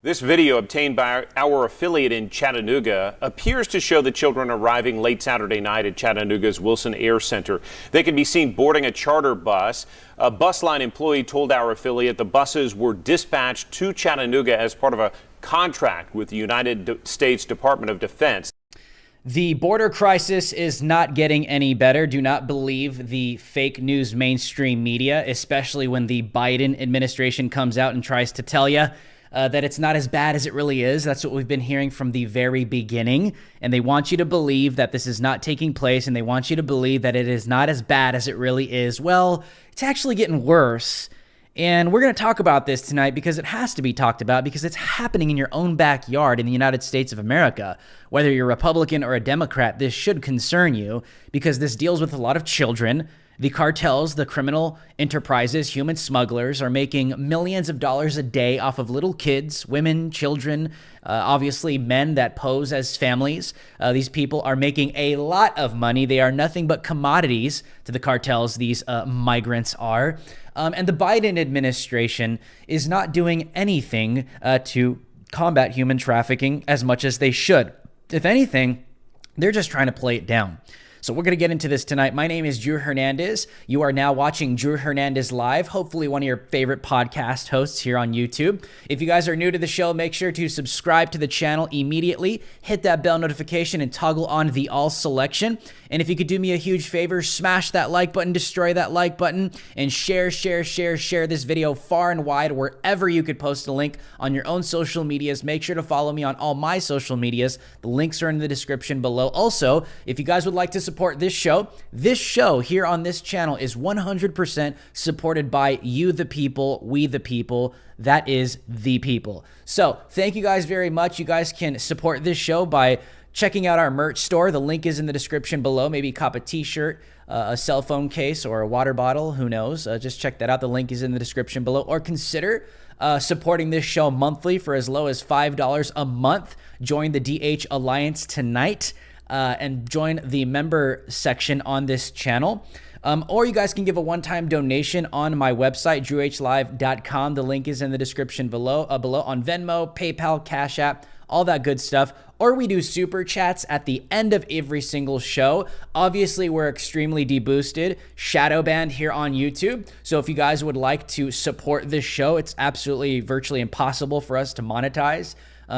This video, obtained by our affiliate in Chattanooga, appears to show the children arriving late Saturday night at Chattanooga's Wilson Air Center. They can be seen boarding a charter bus. A bus line employee told our affiliate the buses were dispatched to Chattanooga as part of a contract with the United States Department of Defense. The border crisis is not getting any better. Do not believe the fake news mainstream media, especially when the Biden administration comes out and tries to tell you that it's not as bad as it really is. That's what we've been hearing from the very beginning. And they want you to believe that this is not taking place, and they want you to believe that it is not as bad as it really is. Well, it's actually getting worse. And we're going to talk about this tonight because it has to be talked about, because it's happening in your own backyard in the United States of America. Whether you're a Republican or a Democrat, this should concern you, because this deals with a lot of children. The cartels, the criminal enterprises, human smugglers are making millions of dollars a day off of little kids, women, children, obviously men that pose as families. These people are making a lot of money. They are nothing but commodities to the cartels, these migrants are. And the Biden administration is not doing anything to combat human trafficking as much as they should. If anything, they're just trying to play it down. So we're going to get into this tonight. My name is Drew Hernandez. You are now watching Drew Hernandez Live, hopefully one of your favorite podcast hosts here on YouTube. If you guys are new to the show, make sure to subscribe to the channel immediately. Hit that bell notification and toggle on the all selection. And if you could do me a huge favor, smash that like button, destroy that like button, and share this video far and wide wherever you could post a link on your own social medias. Make sure to follow me on all my social medias. The links are in the description below. Also, if you guys would like to support this show here on this channel is 100% supported by you, the people, we, the people. That is the people. So thank you guys very much. You guys can support this show by checking out our merch store. The link is in the description below. Maybe cop a t-shirt, a cell phone case, or a water bottle. Who knows? Just check that out. The link is in the description below. Or consider supporting this show monthly for as low as $5 a month. Join the DH Alliance tonight and join the member section on this channel. Or you guys can give a one-time donation on my website, drewhlive.com. The link is in the description below on Venmo, PayPal, Cash App, all that good stuff. Or we do super chats at the end of every single show. Obviously, we're extremely deboosted, shadow banned here on YouTube. So if you guys would like to support this show, it's absolutely virtually impossible for us to monetize.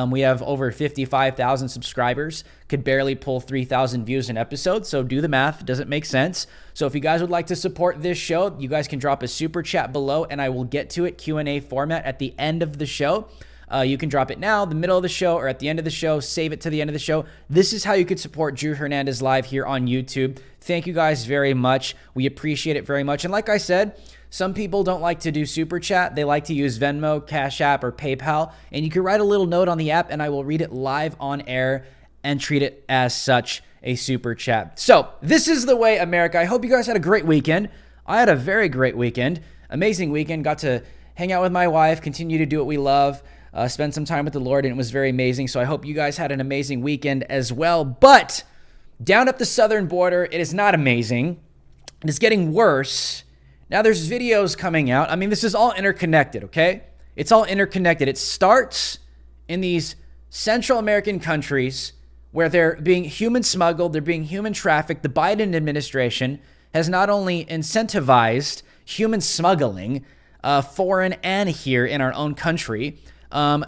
We have over 55,000 subscribers, could barely pull 3,000 views an episode. So do the math, it doesn't make sense. So if you guys would like to support this show, you guys can drop a super chat below and I will get to it Q&A format at the end of the show. You can drop it now, the middle of the show, or at the end of the show. Save it to the end of the show. This is how you could support Drew Hernandez Live here on YouTube. Thank you guys very much. We appreciate it very much. And like I said, some people don't like to do super chat. They like to use Venmo, Cash App, or PayPal. And you can write a little note on the app and I will read it live on air and treat it as such, a super chat. So this is the way, America. I hope you guys had a great weekend. I had a very great weekend. Amazing weekend. Got to hang out with my wife, continue to do what we love, spend some time with the Lord, and it was very amazing. So I hope you guys had an amazing weekend as well. But down at the southern border, it is not amazing. It is getting worse. Now there's videos coming out. I mean, this is all interconnected, okay? It's all interconnected. It starts in these Central American countries where they're being human smuggled, they're being human trafficked. The Biden administration has not only incentivized human smuggling, foreign and here in our own country,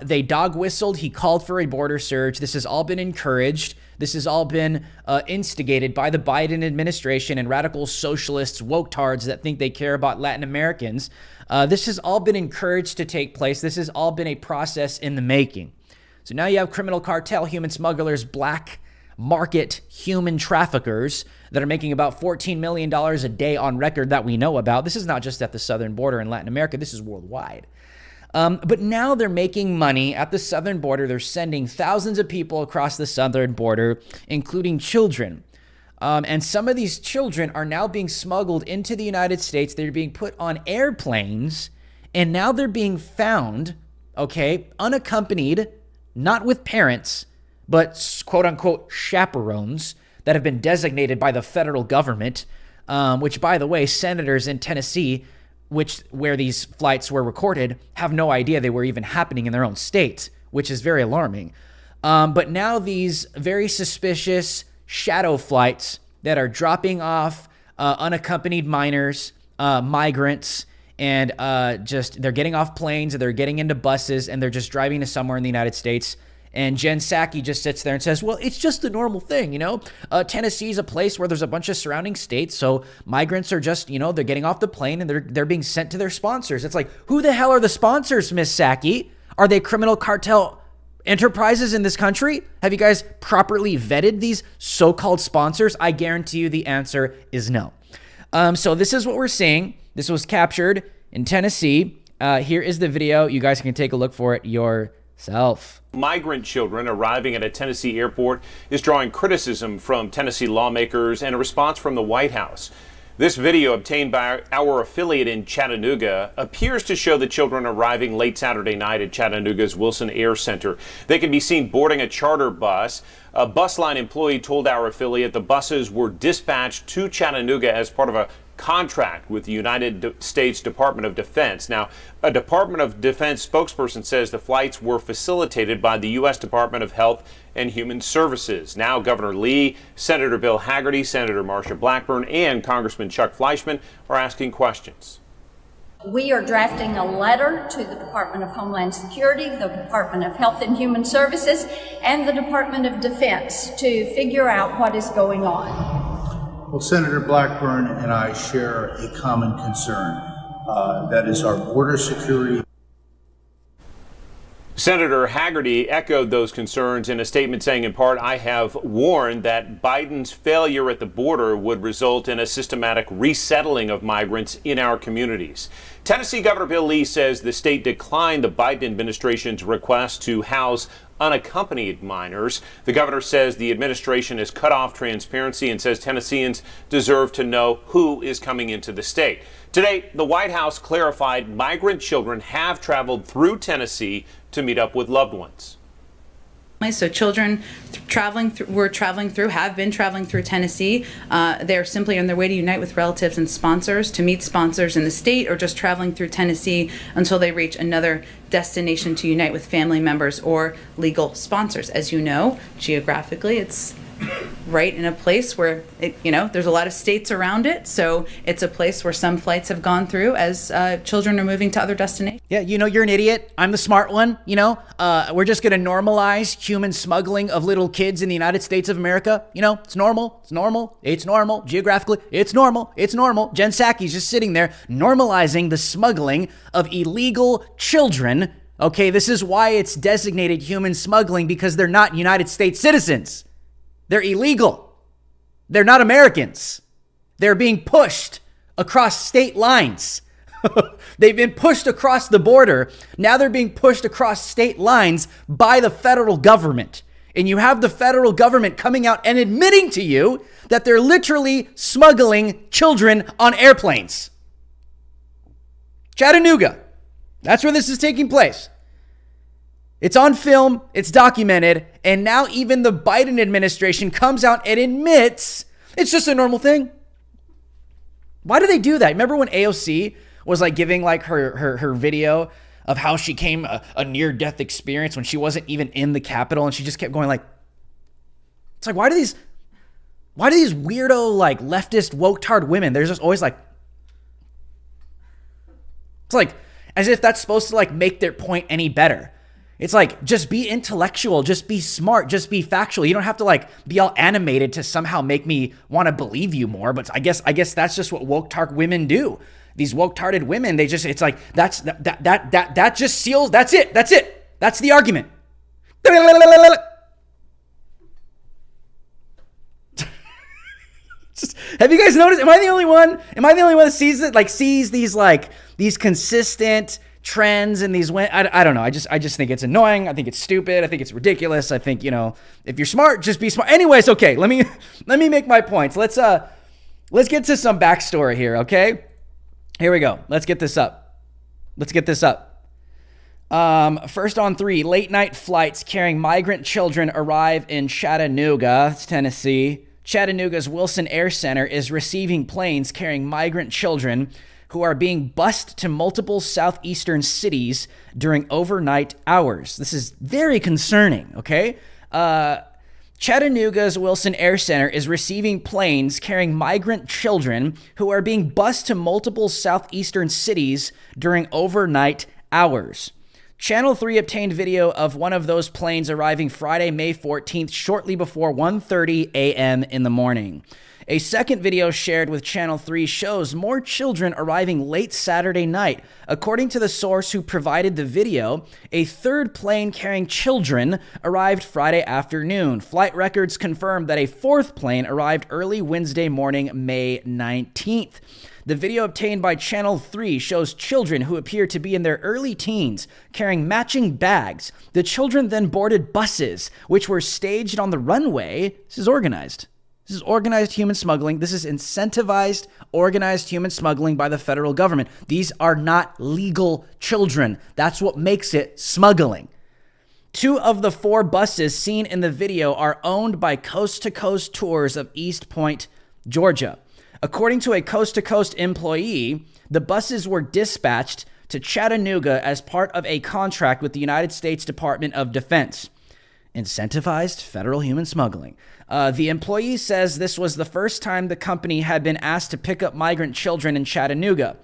they dog whistled. He called for a border surge. This has all been encouraged. This has all been instigated by the Biden administration and radical socialists, woke-tards that think they care about Latin Americans. This has all been encouraged to take place. This has all been a process in the making. So now you have criminal cartel, human smugglers, black market human traffickers that are making about $14 million a day on record that we know about. This is not just at the southern border in Latin America. This is worldwide. But now they're making money at the southern border. They're sending thousands of people across the southern border, including children. And some of these children are now being smuggled into the United States. They're being put on airplanes, and now they're being found, okay, unaccompanied, not with parents, but quote-unquote chaperones that have been designated by the federal government, which, by the way, senators in Tennessee, where these flights were recorded, have no idea they were even happening in their own state. which is very alarming. But now these very suspicious shadow flights that are dropping off unaccompanied minors, migrants, and they're getting off planes, and they're getting into buses, and they're just driving to somewhere in the United States. And Jen Psaki just sits there and says, well, it's just a normal thing, you know? Tennessee is a place where there's a bunch of surrounding states, so migrants are just, you know, they're getting off the plane and they're being sent to their sponsors. It's like, who the hell are the sponsors, Miss Psaki? Are they criminal cartel enterprises in this country? Have you guys properly vetted these so-called sponsors? I guarantee you the answer is no. So this is what we're seeing. This was captured in Tennessee. Here is the video. You guys can take a look for it yourself. Migrant children arriving at a Tennessee airport is drawing criticism from Tennessee lawmakers and a response from the White House. This video, obtained by our affiliate in Chattanooga, appears to show the children arriving late Saturday night at Chattanooga's Wilson Air Center. They can be seen boarding a charter bus. A bus line employee told our affiliate the buses were dispatched to Chattanooga as part of a contract with the United States Department of Defense. Now, a Department of Defense spokesperson says the flights were facilitated by the U.S. Department of Health and Human Services. Now, Governor Lee, Senator Bill Hagerty, Senator Marsha Blackburn, and Congressman Chuck Fleischmann are asking questions. We are drafting a letter to the Department of Homeland Security, the Department of Health and Human Services, and the Department of Defense to figure out what is going on. Well, Senator Blackburn and I share a common concern. That is our border security. Senator Hagerty echoed those concerns in a statement saying, in part, I have warned that Biden's failure at the border would result in a systematic resettling of migrants in our communities. Tennessee Governor Bill Lee says the state declined the Biden administration's request to house unaccompanied minors. The governor says the administration has cut off transparency and says Tennesseans deserve to know who is coming into the state. Today, the White House clarified migrant children have traveled through Tennessee to meet up with loved ones. So children have been traveling through Tennessee. They're simply on their way to unite with relatives and sponsors, to meet sponsors in the state, or just traveling through Tennessee until they reach another destination to unite with family members or legal sponsors. As you know, geographically, it's right in a place where there's a lot of states around it, so it's a place where some flights have gone through as children are moving to other destinations. Yeah, you're an idiot. I'm the smart one. We're just going to normalize human smuggling of little kids in the United States of America. It's normal. It's normal. It's normal. Geographically, it's normal. It's normal. Jen Psaki's just sitting there normalizing the smuggling of illegal children. Okay, this is why it's designated human smuggling, because they're not United States citizens. They're illegal. They're not Americans. They're being pushed across state lines. They've been pushed across the border. Now they're being pushed across state lines by the federal government. And you have the federal government coming out and admitting to you that they're literally smuggling children on airplanes. Chattanooga. That's where this is taking place. It's on film, it's documented, and now even the Biden administration comes out and admits it's just a normal thing. Why do they do that? Remember when AOC was giving her video of how she came a near-death experience when she wasn't even in the Capitol, and she just kept going it's like, why do these weirdo leftist woke-tard women, they're just always it's like as if that's supposed to make their point any better. It's just be intellectual, just be smart, just be factual. You don't have to be all animated to somehow make me want to believe you more. But I guess that's just what woke-tard women do. These woke-tarded women, that just seals. That's it. That's the argument. Have you guys noticed? Am I the only one that sees it? Sees these consistent trends and these I don't know. I just think it's annoying. I think it's stupid. I think it's ridiculous. I think, if you're smart, just be smart. Anyways, okay, let me make my points. Let's get to some backstory here, okay? Here we go. Let's get this up. First on 3, late night flights carrying migrant children arrive in Chattanooga, Tennessee. Chattanooga's Wilson Air Center is receiving planes carrying migrant children who are being bused to multiple southeastern cities during overnight hours. This is very concerning, okay? Chattanooga's Wilson Air Center is receiving planes carrying migrant children who are being bused to multiple southeastern cities during overnight hours. Channel 3 obtained video of one of those planes arriving Friday, May 14th, shortly before 1:30 a.m. in the morning. A second video shared with Channel 3 shows more children arriving late Saturday night. According to the source who provided the video, a third plane carrying children arrived Friday afternoon. Flight records confirmed that a fourth plane arrived early Wednesday morning, May 19th. The video obtained by Channel 3 shows children who appear to be in their early teens carrying matching bags. The children then boarded buses, which were staged on the runway. This is organized. This is organized human smuggling. This is incentivized, organized human smuggling by the federal government. These are not legal children. That's what makes it smuggling. 2 of the 4 buses seen in the video are owned by Coast to Coast Tours of East Point, Georgia. According to a Coast to Coast employee, the buses were dispatched to Chattanooga as part of a contract with the United States Department of Defense. Incentivized federal human smuggling. The employee says this was the first time the company had been asked to pick up migrant children in Chattanooga.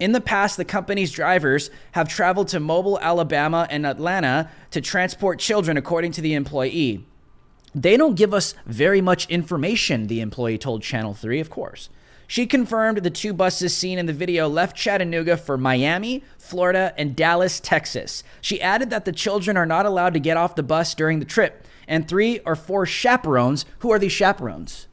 In the past, the company's drivers have traveled to Mobile, Alabama, and Atlanta to transport children, according to the employee. They don't give us very much information, the employee told Channel 3, of course. She confirmed the 2 buses seen in the video left Chattanooga for Miami, Florida, and Dallas, Texas. She added that the children are not allowed to get off the bus during the trip, and 3 or 4 chaperones. Who are these chaperones?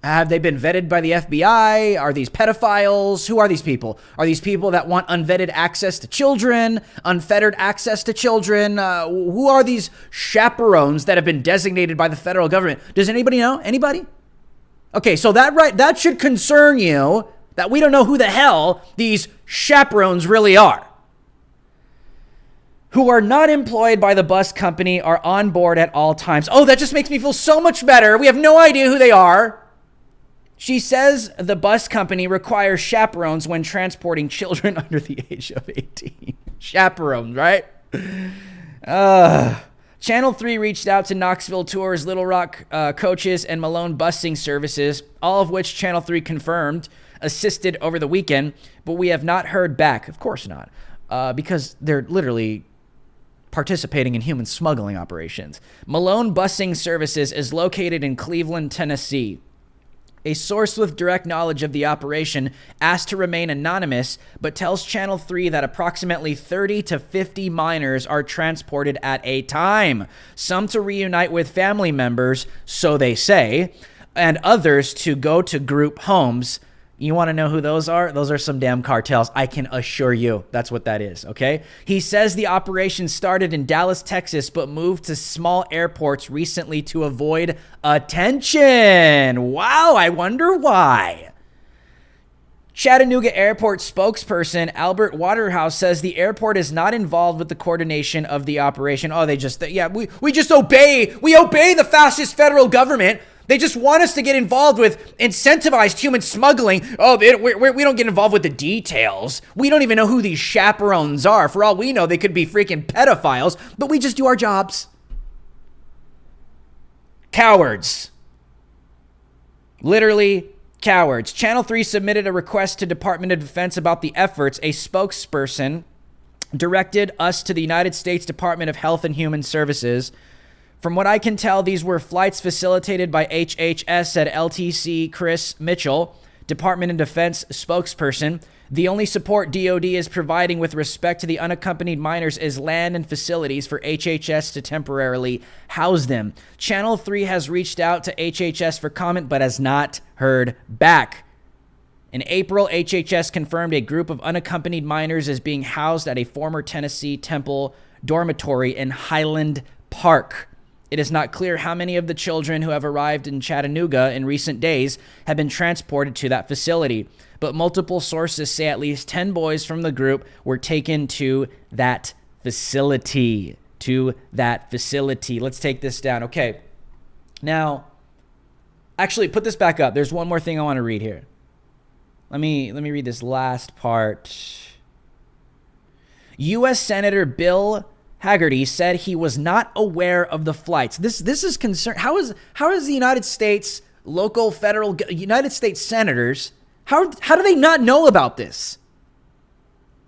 Have they been vetted by the FBI? Are these pedophiles? Who are these people? Are these people that want unvetted access to children, unfettered access to children? Who are these chaperones that have been designated by the federal government? Does anybody know? Anybody? Okay, so that should concern you that we don't know who the hell these chaperones really are. Who are not employed by the bus company, are on board at all times. Oh, that just makes me feel so much better. We have no idea who they are. She says the bus company requires chaperones when transporting children under the age of 18. Chaperones, right? Channel 3 reached out to Knoxville Tours, Little Rock Coaches, and Malone Busing Services, all of which Channel 3 confirmed assisted over the weekend, but we have not heard back. Of course not, because they're literally participating in human smuggling operations. Malone Busing Services is located in Cleveland, Tennessee. A source with direct knowledge of the operation asked to remain anonymous, but tells Channel 3 that approximately 30 to 50 minors are transported at a time, some to reunite with family members, so they say, and others to go to group homes. You want to know who those are? Those are some damn cartels. I can assure you that's what that is, okay? He says the operation started in Dallas, Texas, but moved to small airports recently to avoid attention. Wow, I wonder why. Chattanooga Airport spokesperson Albert Waterhouse says the airport is not involved with the coordination of the operation. Oh, we just obey. We obey the fascist federal government. They just want us to get involved with incentivized human smuggling. Oh, we don't get involved with the details. We don't even know who these chaperones are. For all we know, they could be freaking pedophiles, but we just do our jobs. Cowards. Literally cowards. Channel 3 submitted a request to Department of Defense about the efforts. A spokesperson directed us to the United States Department of Health and Human Services. From what I can tell, these were flights facilitated by HHS, said LTC Chris Mitchell, Department of Defense spokesperson. The only support DoD is providing with respect to the unaccompanied minors is land and facilities for HHS to temporarily house them. Channel 3 has reached out to HHS for comment, but has not heard back. In April, HHS confirmed a group of unaccompanied minors is being housed at a former Tennessee Temple dormitory in Highland Park. It is not clear how many of the children who have arrived in Chattanooga in recent days have been transported to that facility, but multiple sources say at least 10 boys from the group were taken to that facility. Let's take this down. Okay. Now, actually, put this back up. There's one more thing I want to read here. Let me read this last part. U.S. Senator Bill Hagerty said he was not aware of the flights. This is concern. How is the United States local, federal, United States senators, how do they not know about this?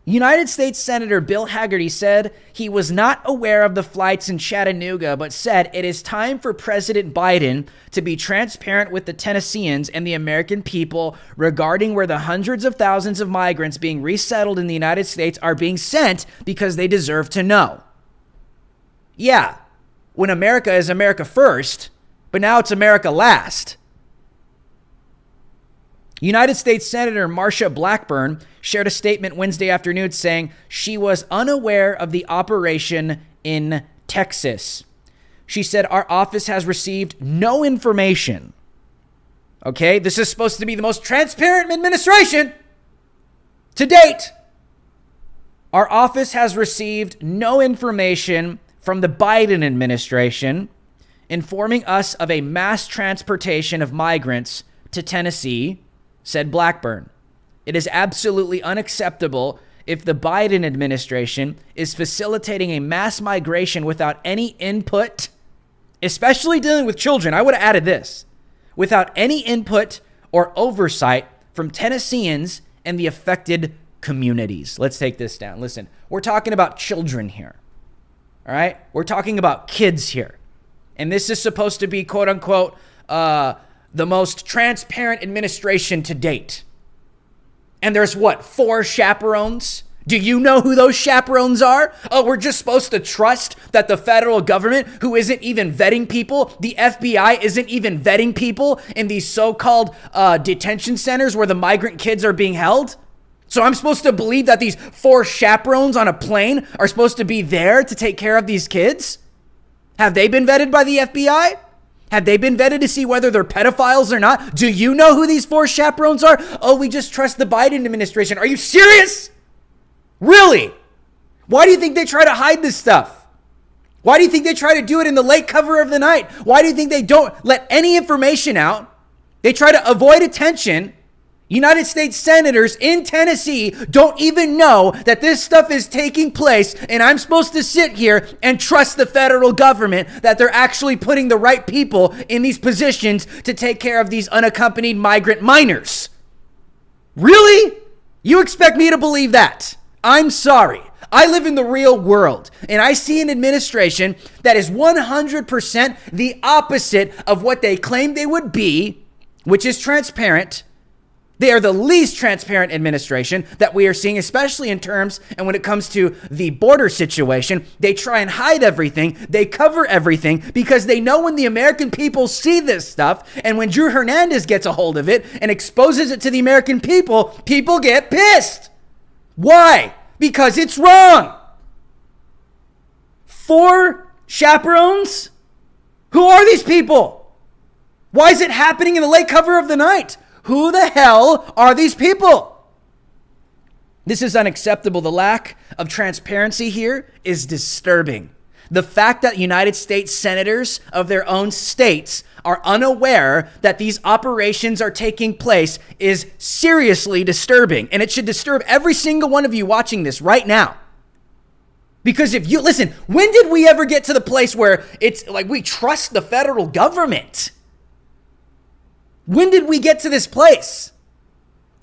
United States Senator Bill Hagerty said he was not aware of the flights in Chattanooga, but said it is time for President Biden to be transparent with the Tennesseans and the American people regarding where the hundreds of thousands of migrants being resettled in the United States are being sent, because they deserve to know. Yeah, when America is America first, but now it's America last. United States Senator Marsha Blackburn shared a statement Wednesday afternoon saying she was unaware of the operation in Texas. She said, our office has received no information. Okay, this is supposed to be the most transparent administration to date. Our office has received no information from the Biden administration informing us of a mass transportation of migrants to Tennessee, said Blackburn. It is absolutely unacceptable if the Biden administration is facilitating a mass migration without any input, especially dealing with children. I would have added this: without any input or oversight from Tennesseans and the affected communities. Let's take this down. Listen, we're talking about children here. All right? We're talking about kids here. And this is supposed to be, quote unquote, the most transparent administration to date. And there's what, 4 chaperones? Do you know who those chaperones are? Oh, we're just supposed to trust that the federal government, who isn't even vetting people, the FBI isn't even vetting people in these so-called detention centers where the migrant kids are being held? So I'm supposed to believe that these 4 chaperones on a plane are supposed to be there to take care of these kids? Have they been vetted by the FBI? Have they been vetted to see whether they're pedophiles or not? Do you know who these 4 chaperones are? Oh, we just trust the Biden administration. Are you serious? Really? Why do you think they try to hide this stuff? Why do you think they try to do it in the late cover of the night? Why do you think they don't let any information out? They try to avoid attention. United States senators in Tennessee don't even know that this stuff is taking place, and I'm supposed to sit here and trust the federal government that they're actually putting the right people in these positions to take care of these unaccompanied migrant minors. Really? You expect me to believe that? I'm sorry. I live in the real world, and I see an administration that is 100% the opposite of what they claim they would be, which is transparent. They are the least transparent administration that we are seeing, especially in terms and when it comes to the border situation. They try and hide everything. They cover everything because they know when the American people see this stuff, and when Drew Hernandez gets a hold of it and exposes it to the American people, people get pissed. Why? Because it's wrong. 4 chaperones? Who are these people? Why is it happening in the late cover of the night? Who the hell are these people? This is unacceptable. The lack of transparency here is disturbing. The fact that United States senators of their own states are unaware that these operations are taking place is seriously disturbing. And it should disturb every single one of you watching this right now. Because if you, listen, when did we ever get to the place where it's like we trust the federal government? When did we get to this place?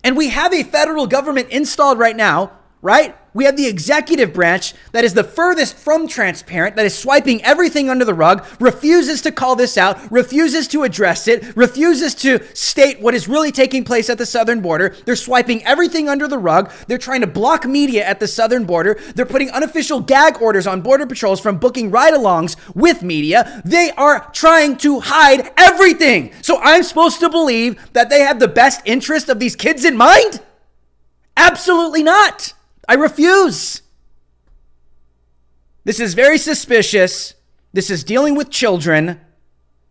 And we have a federal government installed right now, right? We have the executive branch that is the furthest from transparent, that is swiping everything under the rug, refuses to call this out, refuses to address it, refuses to state what is really taking place at the southern border. They're swiping everything under the rug. They're trying to block media at the southern border. They're putting unofficial gag orders on border patrols from booking ride-alongs with media. They are trying to hide everything. So I'm supposed to believe that they have the best interest of these kids in mind? Absolutely not. I refuse. This is very suspicious. This is dealing with children.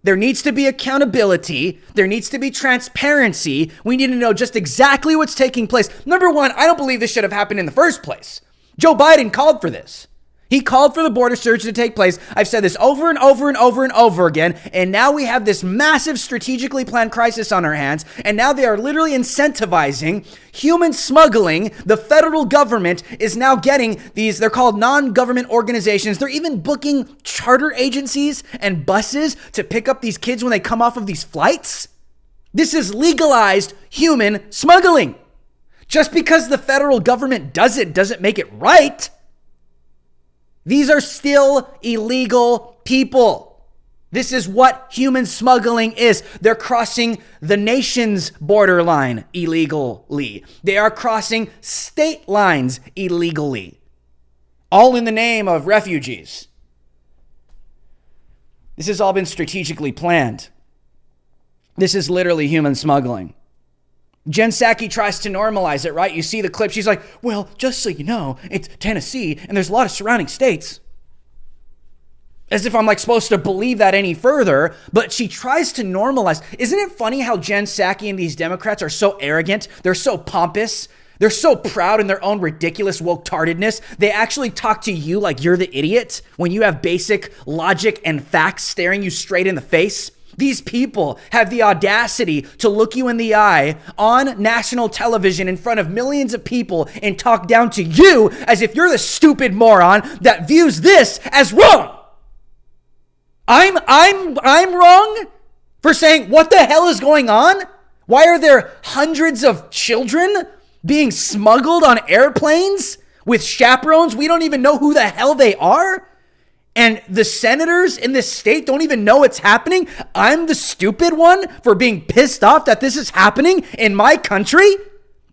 There needs to be accountability. There needs to be transparency. We need to know just exactly what's taking place. Number one, I don't believe this should have happened in the first place. Joe Biden called for this. He called for the border surge to take place. I've said this over and over and over and over again. And now we have this massive strategically planned crisis on our hands. And now they are literally incentivizing human smuggling. The federal government is now getting these, they're called non-government organizations. They're even booking charter agencies and buses to pick up these kids when they come off of these flights. This is legalized human smuggling. Just because the federal government does it doesn't make it right. These are still illegal people. This is what human smuggling is. They're crossing the nation's borderline illegally. They are crossing state lines illegally. All in the name of refugees. This has all been strategically planned. This is literally human smuggling. Jen Psaki tries to normalize it, right? You see the clip. She's like, well, just so you know, it's Tennessee and there's a lot of surrounding states. As if I'm like supposed to believe that any further, but she tries to normalize. Isn't it funny how Jen Psaki and these Democrats are so arrogant? They're so pompous. They're so proud in their own ridiculous woke-tardedness. They actually talk to you like you're the idiot when you have basic logic and facts staring you straight in the face. These people have the audacity to look you in the eye on national television in front of millions of people and talk down to you as if you're the stupid moron that views this as wrong. I'm wrong for saying what the hell is going on? Why are there hundreds of children being smuggled on airplanes with chaperones? We don't even know who the hell they are. And the senators in this state don't even know it's happening. I'm the stupid one for being pissed off that this is happening in my country.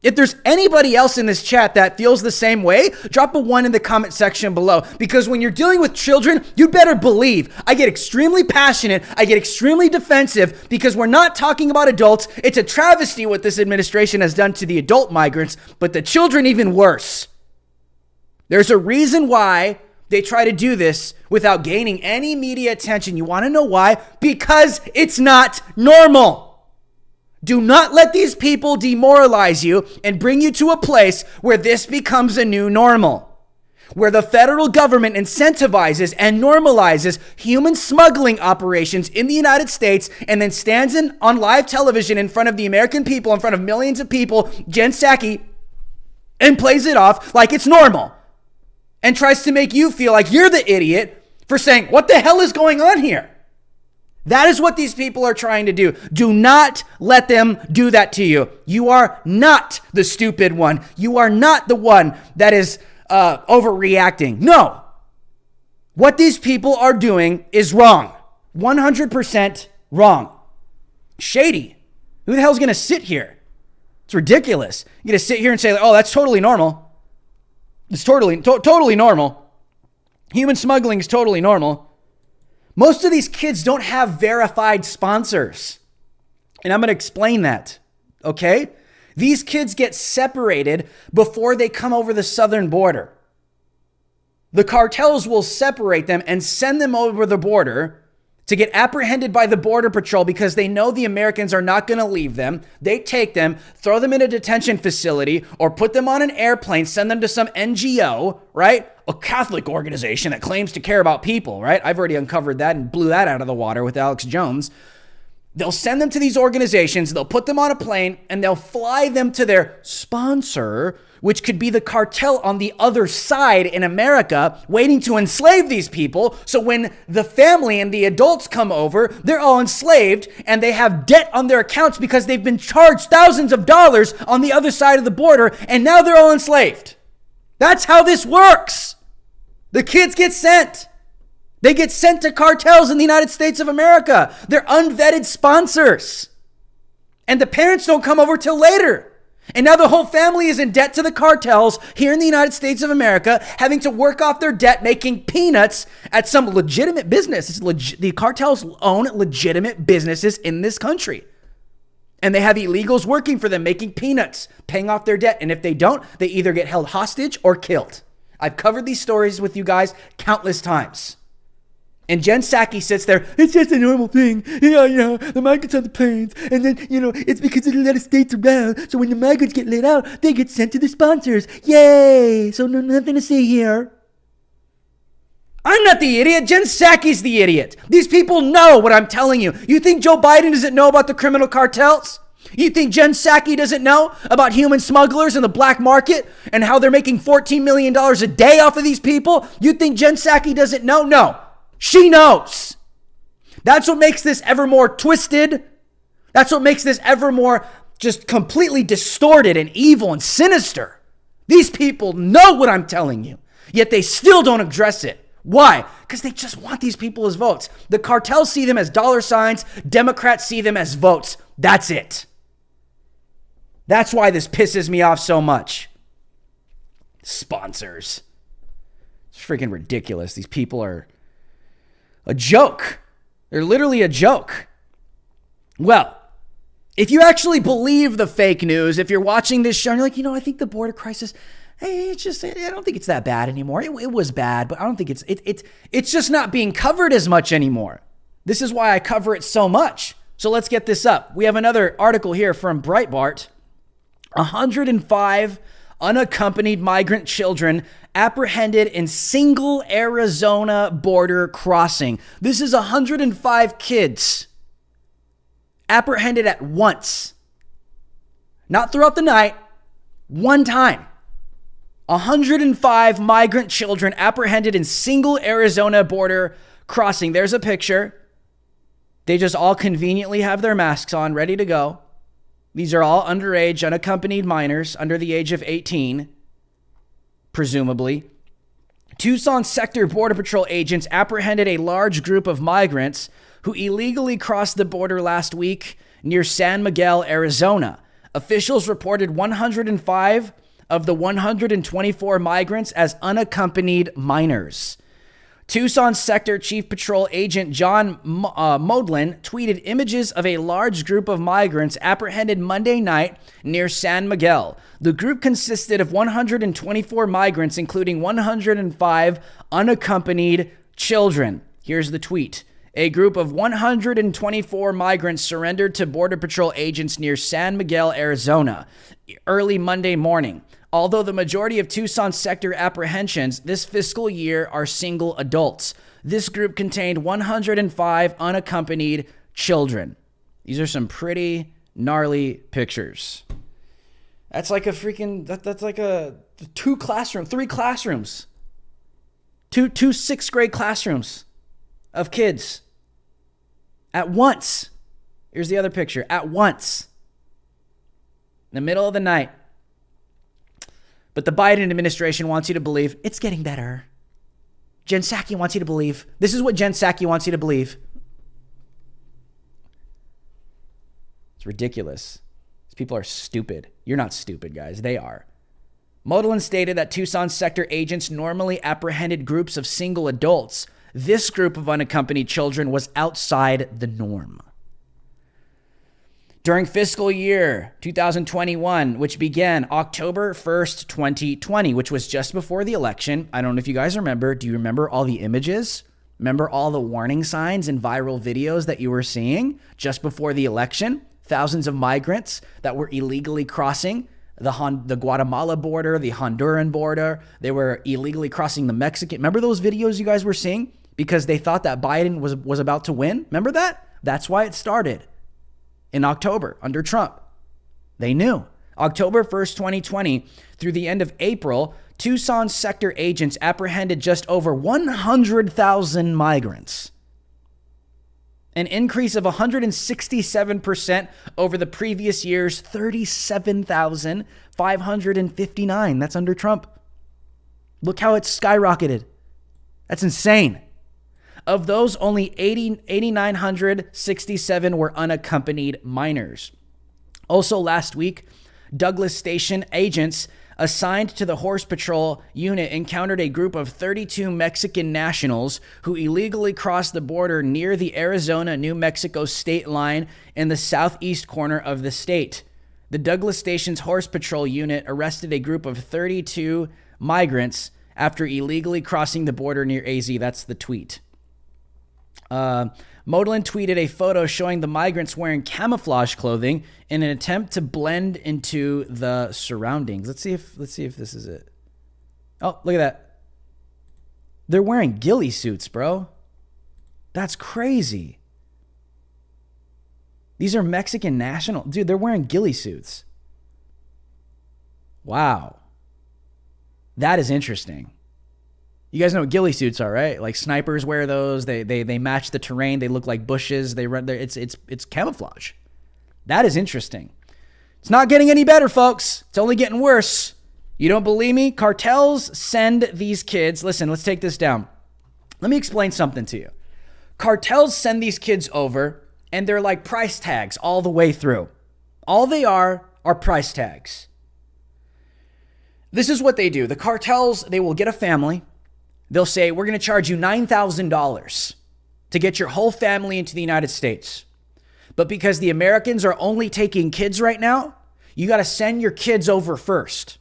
If there's anybody else in this chat that feels the same way, drop a 1 in the comment section below. Because when you're dealing with children, you better believe I get extremely passionate. I get extremely defensive because we're not talking about adults. It's a travesty what this administration has done to the adult migrants, but the children even worse. There's a reason why they try to do this without gaining any media attention. You want to know why? Because it's not normal. Do not let these people demoralize you and bring you to a place where this becomes a new normal, where the federal government incentivizes and normalizes human smuggling operations in the United States and then stands on live television in front of the American people, in front of millions of people, Jen Psaki, and plays it off like it's normal. And tries to make you feel like you're the idiot for saying, what the hell is going on here? That is what these people are trying to do. Do not let them do that to you. You are not the stupid one. You are not the one that is overreacting. No. What these people are doing is wrong. 100% wrong. Shady. Who the hell is going to sit here? It's ridiculous. You're going to sit here and say, oh, that's totally normal. It's totally normal. Human smuggling is totally normal. Most of these kids don't have verified sponsors. And I'm going to explain that. Okay? These kids get separated before they come over the southern border. The cartels will separate them and send them over the border to get apprehended by the Border Patrol because they know the Americans are not going to leave them. They take them, throw them in a detention facility, or put them on an airplane, send them to some NGO, right? A Catholic organization that claims to care about people, right? I've already uncovered that and blew that out of the water with Alex Jones. They'll send them to these organizations, they'll put them on a plane, and they'll fly them to their sponsor, which could be the cartel on the other side in America, waiting to enslave these people. So when the family and the adults come over, they're all enslaved, and they have debt on their accounts because they've been charged thousands of dollars on the other side of the border, and now they're all enslaved. That's how this works. The kids get sent. They get sent to cartels in the United States of America. They're unvetted sponsors. And the parents don't come over till later. And now the whole family is in debt to the cartels here in the United States of America, having to work off their debt, making peanuts at some legitimate business. The cartels own legitimate businesses in this country. And they have illegals working for them, making peanuts, paying off their debt. And if they don't, they either get held hostage or killed. I've covered these stories with you guys countless times. And Jen Psaki sits there, it's just a normal thing. Yeah, the migrants on the planes. And then, it's because there's a lot of states around. So when the migrants get let out, they get sent to the sponsors. Yay! So nothing to see here. I'm not the idiot. Jen Psaki's the idiot. These people know what I'm telling you. You think Joe Biden doesn't know about the criminal cartels? You think Jen Psaki doesn't know about human smugglers and the black market and how they're making $14 million a day off of these people? You think Jen Psaki doesn't know? No, she knows. That's what makes this ever more twisted. That's what makes this ever more just completely distorted and evil and sinister. These people know what I'm telling you, yet they still don't address it. Why? Because they just want these people as votes. The cartels see them as dollar signs. Democrats see them as votes. That's it. That's why this pisses me off so much. Sponsors. It's freaking ridiculous. These people are a joke. They're literally a joke. Well, if you actually believe the fake news, if you're watching this show and you're like, I think the border crisis, hey, I don't think it's that bad anymore. It was bad, but I don't think it's just not being covered as much anymore. This is why I cover it so much. So let's get this up. We have another article here from Breitbart. 105 unaccompanied migrant children apprehended in single Arizona border crossing. This is 105 kids apprehended at once. Not throughout the night, one time. 105 migrant children apprehended in single Arizona border crossing. There's a picture. They just all conveniently have their masks on, ready to go. These are all underage, unaccompanied minors under the age of 18, presumably. Tucson Sector Border Patrol agents apprehended a large group of migrants who illegally crossed the border last week near San Miguel, Arizona. Officials reported 105 of the 124 migrants as unaccompanied minors. Tucson Sector Chief Patrol Agent John Modlin tweeted images of a large group of migrants apprehended Monday night near San Miguel. The group consisted of 124 migrants, including 105 unaccompanied children. Here's the tweet. A group of 124 migrants surrendered to Border Patrol agents near San Miguel, Arizona, early Monday morning. Although the majority of Tucson sector apprehensions this fiscal year are single adults, this group contained 105 unaccompanied children. These are some pretty gnarly pictures. That's like a freaking, that's like three classrooms. Two sixth grade classrooms of kids at once. Here's the other picture. At once. In the middle of the night. But the Biden administration wants you to believe it's getting better. Jen Psaki wants you to believe. This is what Jen Psaki wants you to believe. It's ridiculous. These people are stupid. You're not stupid, guys. They are. Modlin stated that Tucson sector agents normally apprehended groups of single adults. This group of unaccompanied children was outside the norm. During fiscal year 2021, which began October 1st, 2020, which was just before the election. I don't know if you guys remember. Do you remember all the images? Remember all the warning signs and viral videos that you were seeing just before the election? Thousands of migrants that were illegally crossing the Guatemala border, the Honduran border. They were illegally crossing the Mexican. Remember those videos you guys were seeing? Because they thought that Biden was about to win. Remember that? That's why it started. In October, under Trump. They knew. October 1st, 2020, through the end of April, Tucson sector agents apprehended just over 100,000 migrants. An increase of 167% over the previous year's 37,559. That's under Trump. Look how it's skyrocketed. That's insane. Of those, only 8,967 were unaccompanied minors. Also last week, Douglas Station agents assigned to the Horse Patrol unit encountered a group of 32 Mexican nationals who illegally crossed the border near the Arizona-New Mexico state line in the southeast corner of the state. The Douglas Station's Horse Patrol unit arrested a group of 32 migrants after illegally crossing the border near AZ. That's the tweet. Modlin tweeted a photo showing the migrants wearing camouflage clothing in an attempt to blend into the surroundings. Let's see if this is it. Oh, look at that. They're wearing ghillie suits, bro. That's crazy. These are Mexican national. Dude, they're wearing ghillie suits. Wow. That is interesting. You guys know what ghillie suits are, right? Like snipers wear those. They match the terrain. They look like bushes. They run there. It's camouflage. That is interesting. It's not getting any better, folks. It's only getting worse. You don't believe me? Cartels send these kids. Listen, let's take this down. Let me explain something to you. Cartels send these kids over, and they're like price tags all the way through. All they are price tags. This is what they do. The cartels, they will get a family. They'll say, we're going to charge you $9,000 to get your whole family into the United States. But because the Americans are only taking kids right now, you got to send your kids over first.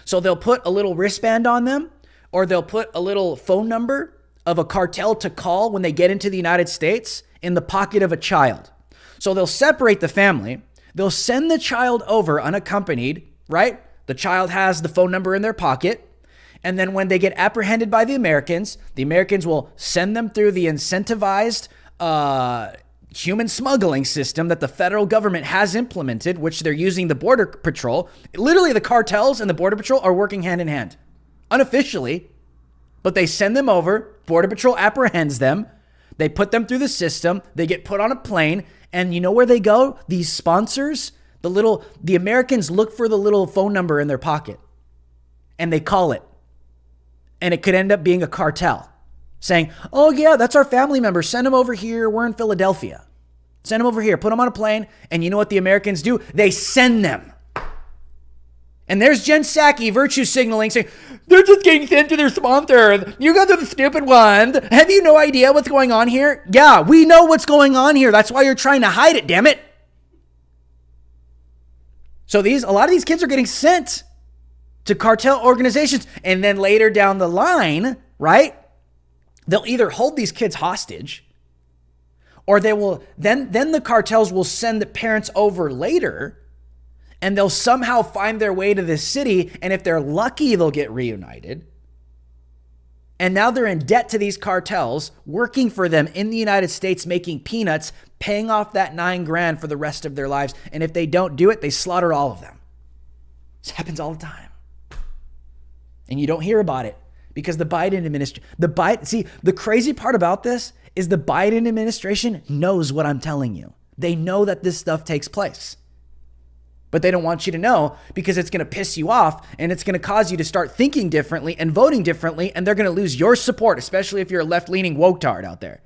So they'll put a little wristband on them, or they'll put a little phone number of a cartel to call when they get into the United States in the pocket of a child. So they'll separate the family. They'll send the child over unaccompanied, right? The child has the phone number in their pocket. And then when they get apprehended by the Americans will send them through the incentivized human smuggling system that the federal government has implemented, which they're using the Border Patrol. Literally, the cartels and the Border Patrol are working hand in hand. Unofficially, but they send them over. Border Patrol apprehends them. They put them through the system. They get put on a plane. And you know where they go? These sponsors, the Americans look for the little phone number in their pocket and they call it. And it could end up being a cartel saying, oh yeah, that's our family member. Send them over here. We're in Philadelphia. Send them over here. Put them on a plane. And you know what the Americans do? They send them. And there's Jen Psaki virtue signaling saying, they're just getting sent to their sponsor. You guys are the stupid ones. Have you no idea what's going on here? Yeah, we know what's going on here. That's why you're trying to hide it, damn it. So a lot of these kids are getting sent to cartel organizations. And then later down the line, right, they'll either hold these kids hostage, or they will, then the cartels will send the parents over later, and they'll somehow find their way to this city. And if they're lucky, they'll get reunited. And now they're in debt to these cartels, working for them in the United States, making peanuts, paying off that $9,000 for the rest of their lives. And if they don't do it, they slaughter all of them. This happens all the time. And you don't hear about it because the Biden administration, the crazy part about this is the Biden administration knows what I'm telling you. They know that this stuff takes place. But they don't want you to know because it's going to piss you off and it's going to cause you to start thinking differently and voting differently, and they're going to lose your support, especially if you're a left-leaning woke-tard out there.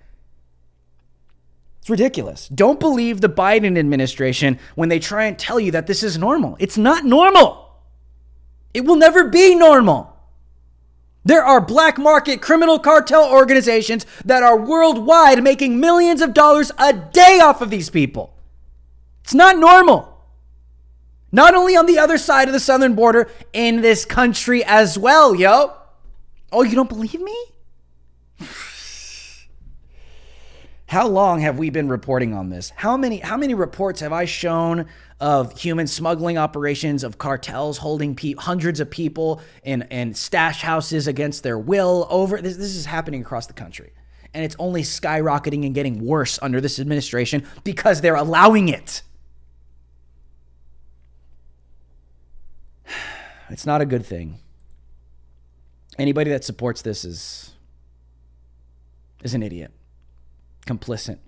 It's ridiculous. Don't believe the Biden administration when they try and tell you that this is normal. It's not normal. It will never be normal. There are black market criminal cartel organizations that are worldwide making millions of dollars a day off of these people. It's not normal. Not only on the other side of the southern border, in this country as well, yo. Oh, you don't believe me? How long have we been reporting on this? How many reports have I shown of human smuggling operations, of cartels holding hundreds of people in stash houses against their will over? This is happening across the country. And it's only skyrocketing and getting worse under this administration because they're allowing it. It's not a good thing. Anybody that supports this is an idiot. Complicit.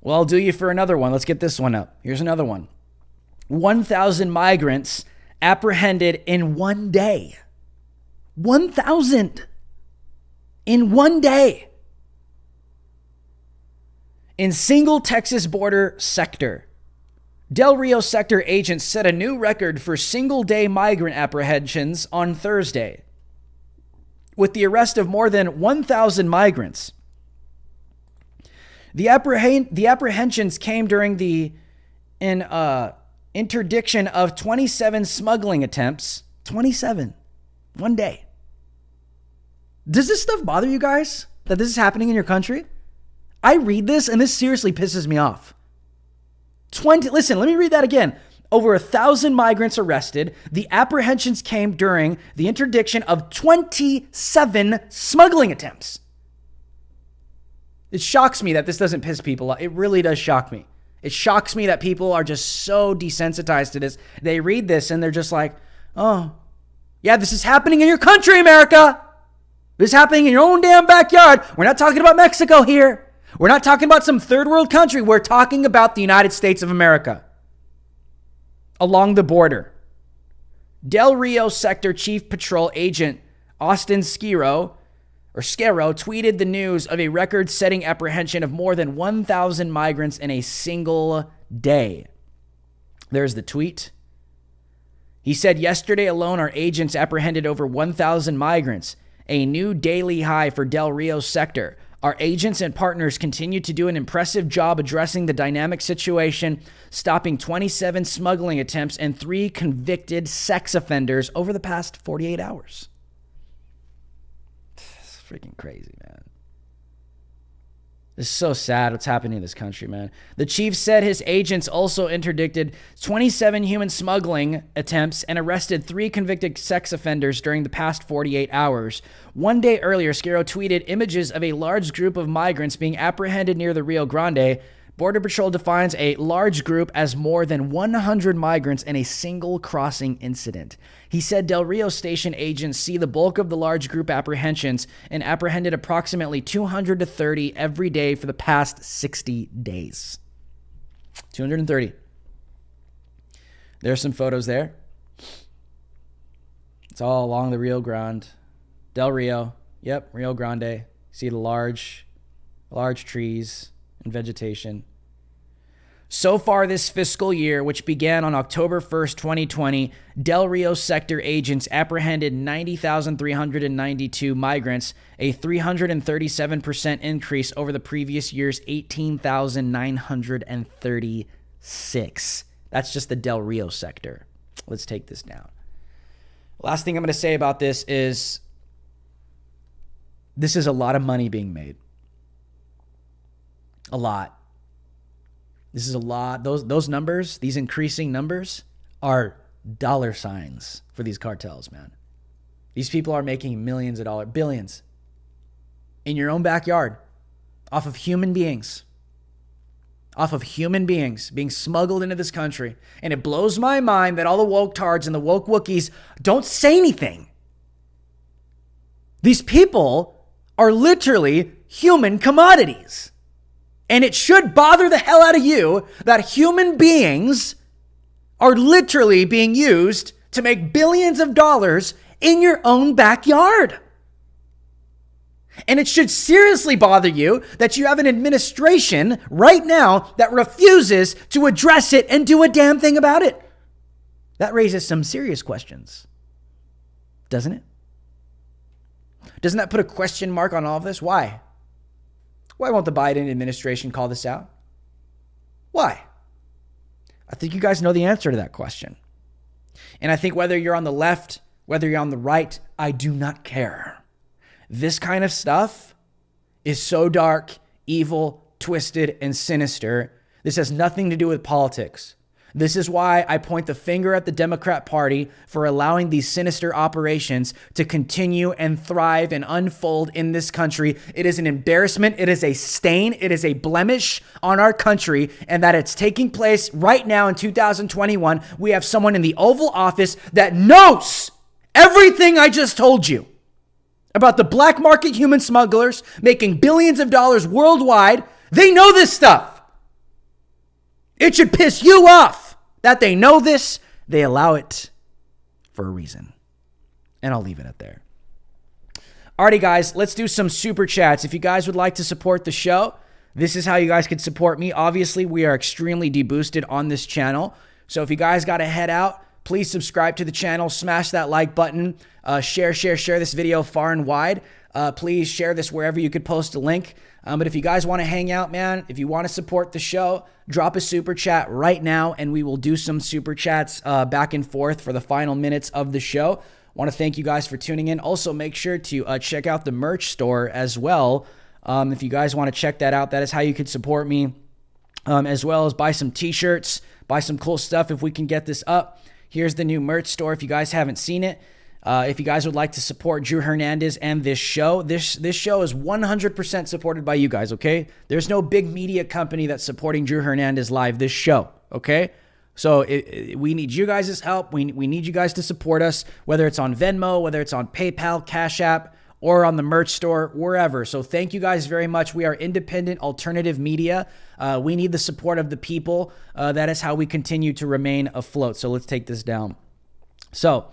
Well, I'll do you for another one. Let's get this one up. Here's another one. 1,000 migrants apprehended in one day. 1,000 in one day. In single Texas border sector. Del Rio sector agents set a new record for single-day migrant apprehensions on Thursday, with the arrest of more than 1,000 migrants. The apprehensions came during the interdiction of 27 smuggling attempts. 27. One day. Does this stuff bother you guys? That this is happening in your country? I read this and this seriously pisses me off. Listen, let me read that again. Over 1,000 migrants arrested. The apprehensions came during the interdiction of 27 smuggling attempts. It shocks me that this doesn't piss people off. It really does shock me. It shocks me that people are just so desensitized to this. They read this and they're just like, oh, yeah, this is happening in your country, America. This is happening in your own damn backyard. We're not talking about Mexico here. We're not talking about some third world country. We're talking about the United States of America. Along the border. Del Rio Sector Chief Patrol Agent Austin Sciro tweeted the news of a record-setting apprehension of more than 1,000 migrants in a single day. There's the tweet. He said, yesterday alone, our agents apprehended over 1,000 migrants, a new daily high for Del Rio Sector. Our agents and partners continue to do an impressive job addressing the dynamic situation, stopping 27 smuggling attempts and 3 convicted sex offenders over the past 48 hours. It's freaking crazy, man. It's so sad what's happening in this country, man. The chief said his agents also interdicted 27 human smuggling attempts and arrested 3 convicted sex offenders during the past 48 hours. One day earlier, Sciro tweeted images of a large group of migrants being apprehended near the Rio Grande. Border Patrol defines a large group as more than 100 migrants in a single crossing incident. He said Del Rio Station agents see the bulk of the large group apprehensions and apprehended approximately 200 to 30 every day for the past 60 days. 230. There's some photos there. It's all along the Rio Grande. Del Rio. Yep, Rio Grande. See the large trees and vegetation. So far this fiscal year, which began on October 1st, 2020, Del Rio Sector agents apprehended 90,392 migrants, a 337% increase over the previous year's 18,936. That's just the Del Rio Sector. Let's take this down. Last thing I'm going to say about this is a lot of money being made. A lot. This is a lot. Those numbers, these increasing numbers, are dollar signs for these cartels, man. These people are making millions of dollars, billions, in your own backyard, off of human beings. Off of human beings being smuggled into this country. And it blows my mind that all the woke tards and the woke Wookiees don't say anything. These people are literally human commodities. And it should bother the hell out of you that human beings are literally being used to make billions of dollars in your own backyard. And it should seriously bother you that you have an administration right now that refuses to address it and do a damn thing about it. That raises some serious questions, doesn't it? Doesn't that put a question mark on all of this? Why? Why won't the Biden administration call this out? Why? I think you guys know the answer to that question. And I think whether you're on the left, whether you're on the right, I do not care. This kind of stuff is so dark, evil, twisted, and sinister. This has nothing to do with politics. This is why I point the finger at the Democrat Party for allowing these sinister operations to continue and thrive and unfold in this country. It is an embarrassment. It is a stain. It is a blemish on our country, and that it's taking place right now in 2021. We have someone in the Oval Office that knows everything I just told you about the black market human smugglers making billions of dollars worldwide. They know this stuff. It should piss you off that they know this. They allow it for a reason. And I'll leave it at there. Alrighty, guys, let's do some super chats. If you guys would like to support the show, this is how you guys can support me. Obviously, we are extremely deboosted on this channel. So if you guys got to head out, please subscribe to the channel, smash that like button, share this video far and wide. Please share this wherever you could post a link. But if you guys want to hang out, man, if you want to support the show, drop a super chat right now, and we will do some super chats back and forth for the final minutes of the show. Want to thank you guys for tuning in. Also, make sure to check out the merch store as well. If you guys want to check that out, that is how you could support me, as well as buy some t-shirts, buy some cool stuff if we can get this up. Here's the new merch store if you guys haven't seen it. If you guys would like to support Drew Hernandez and this show, this show is 100% supported by you guys, okay? There's no big media company that's supporting Drew Hernandez live this show, okay? So we need you guys' help. We need you guys to support us, whether it's on Venmo, whether it's on PayPal, Cash App, or on the merch store, wherever. So thank you guys very much. We are independent alternative media. We need the support of the people. That is how we continue to remain afloat. So let's take this down. So